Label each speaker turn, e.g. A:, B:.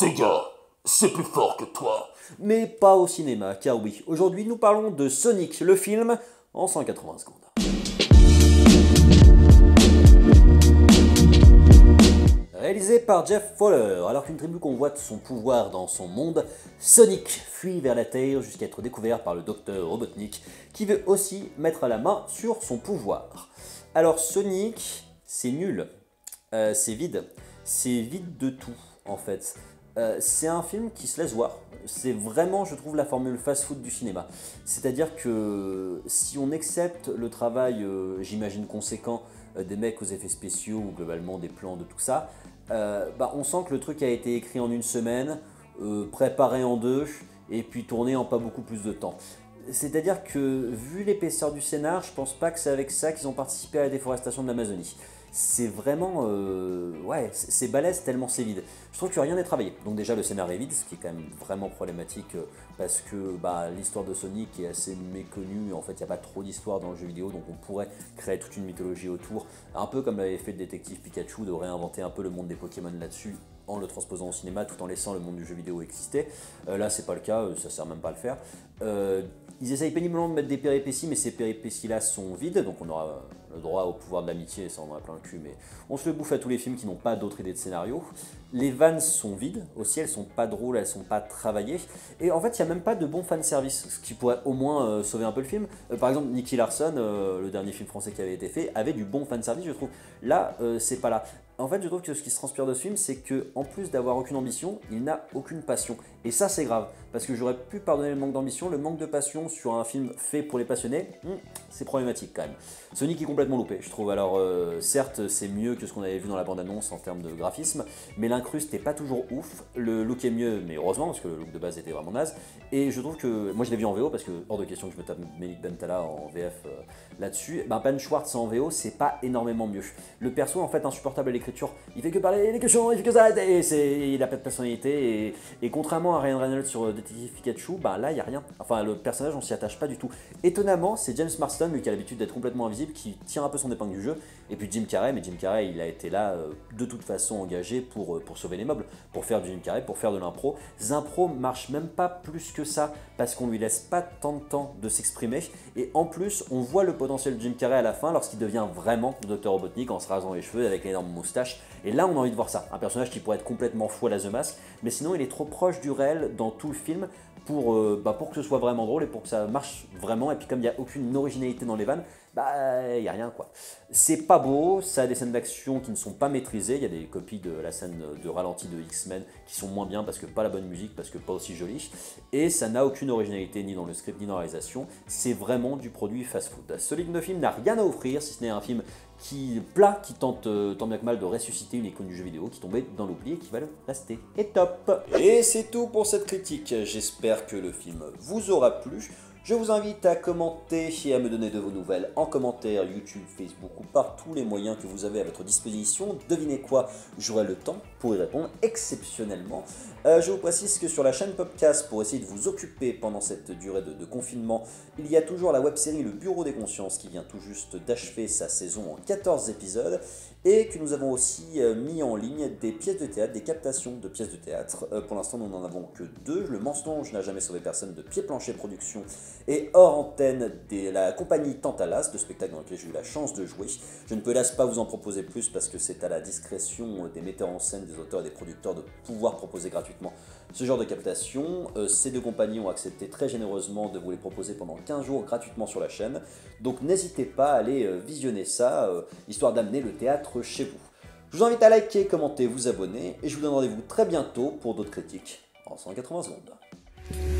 A: Sega, c'est plus fort que toi.
B: Mais pas au cinéma, car oui, aujourd'hui nous parlons de Sonic, le film, en 180 secondes. Réalisé par Jeff Fowler, alors qu'une tribu convoite son pouvoir dans son monde, Sonic fuit vers la Terre jusqu'à être découvert par le docteur Robotnik, qui veut aussi mettre la main sur son pouvoir. Alors Sonic, c'est nul, c'est vide de tout en fait. C'est un film qui se laisse voir. C'est vraiment, je trouve, la formule fast-food du cinéma. C'est-à-dire que si on accepte le travail, j'imagine, conséquent des mecs aux effets spéciaux ou globalement des plans de tout ça, on sent que le truc a été écrit en une semaine, préparé en deux, et puis tourné en pas beaucoup plus de temps. C'est-à-dire que, vu l'épaisseur du scénar, je pense pas que c'est avec ça qu'ils ont participé à la déforestation de l'Amazonie. C'est vraiment... ouais, c'est balèze tellement c'est vide. Je trouve que rien n'est travaillé. Donc déjà, le scénar est vide, ce qui est quand même vraiment problématique parce que l'histoire de Sonic est assez méconnue. En fait, il n'y a pas trop d'histoire dans le jeu vidéo, donc on pourrait créer toute une mythologie autour. Un peu comme l'avait fait le détective Pikachu, de réinventer un peu le monde des Pokémon là-dessus en le transposant au cinéma tout en laissant le monde du jeu vidéo exister. Là, c'est pas le cas, ça sert même pas à le faire. Ils essayent péniblement de mettre des péripéties, mais ces péripéties-là sont vides, donc on aura le droit au pouvoir de l'amitié, ça on en a plein le cul, mais on se le bouffe à tous les films qui n'ont pas d'autres idées de scénario. Les vannes sont vides, aussi elles sont pas drôles, elles sont pas travaillées, et en fait il n'y a même pas de bon fanservice, ce qui pourrait au moins sauver un peu le film. Par exemple, Nicky Larson, le dernier film français qui avait été fait, avait du bon fanservice, je trouve. Là, c'est pas là. En fait, je trouve que ce qui se transpire de ce film, c'est que en plus d'avoir aucune ambition, il n'a aucune passion. Et ça, c'est grave, parce que j'aurais pu pardonner le manque d'ambition, le manque de passion sur un film fait pour les passionnés, c'est problématique quand même. Sonic est complètement loupé, je trouve. Alors, certes, c'est mieux que ce qu'on avait vu dans la bande-annonce en termes de graphisme, mais l'incruste n'est pas toujours ouf. Le look est mieux, mais heureusement, parce que le look de base était vraiment naze. Et je trouve que, moi je l'ai vu en VO, parce que hors de question que je me tape Melik Bentala en VF là-dessus. Ben Schwartz en VO, c'est pas énormément mieux. Le perso, en fait, insupportable à l'écriture. Il fait que parler, il fait que chanter, il fait que ça, et il a pas de personnalité. Et contrairement à Ryan Reynolds sur Detective Pikachu, là, il n'y a rien. Enfin, le personnage, on s'y attache pas du tout. Étonnamment, c'est James Marsden, lui qui a l'habitude d'être complètement invisible, qui tire un peu son épingle du jeu. Et puis Jim Carrey, mais Jim Carrey, il a été là de toute façon engagé pour sauver les meubles, pour faire du Jim Carrey, pour faire de l'impro. Zimpro marche même pas plus que ça, parce qu'on lui laisse pas tant de temps de s'exprimer. Et en plus, on voit le potentiel de Jim Carrey à la fin, lorsqu'il devient vraiment le Dr Robotnik en se rasant les cheveux avec l'énorme moustache. Et là, on a envie de voir ça. Un personnage qui pourrait être complètement fou à la The Mask, mais sinon, il est trop proche du réel dans tout le film pour que ce soit vraiment drôle et pour que ça marche vraiment. Et puis comme il n'y a aucune originalité dans les vannes, il n'y a rien quoi. C'est pas beau, ça a des scènes d'action qui ne sont pas maîtrisées, il y a des copies de la scène de ralenti de X-Men qui sont moins bien parce que pas la bonne musique, parce que pas aussi jolie, et ça n'a aucune originalité ni dans le script ni dans la réalisation, c'est vraiment du produit fast-food. Ce ligne de film n'a rien à offrir, si ce n'est un film qui tente tant bien que mal de ressusciter une icône du jeu vidéo qui tombait dans l'oubli et qui va le rester. Et top. Et c'est tout pour cette critique, j'espère que le film vous aura plu. Je vous invite à commenter et à me donner de vos nouvelles en commentaire YouTube, Facebook ou par tous les moyens que vous avez à votre disposition. Devinez quoi, j'aurai le temps pour y répondre exceptionnellement. Je vous précise que sur la chaîne Popcast, pour essayer de vous occuper pendant cette durée de confinement, il y a toujours la web-série Le Bureau des Consciences qui vient tout juste d'achever sa saison en 14 épisodes et que nous avons aussi mis en ligne des pièces de théâtre, des captations de pièces de théâtre. Pour l'instant, nous n'en avons que 2. Le Mensonge n'a jamais sauvé personne de Pied Plancher Productions et hors antenne de la compagnie Tantalas, de spectacle dans lequel j'ai eu la chance de jouer. Je ne peux hélas pas vous en proposer plus parce que c'est à la discrétion des metteurs en scène, des auteurs et des producteurs de pouvoir proposer gratuitement ce genre de captation. Ces 2 compagnies ont accepté très généreusement de vous les proposer pendant 15 jours gratuitement sur la chaîne. Donc n'hésitez pas à aller visionner ça, histoire d'amener le théâtre chez vous. Je vous invite à liker, commenter, vous abonner, et je vous donne rendez-vous très bientôt pour d'autres critiques en 180 secondes.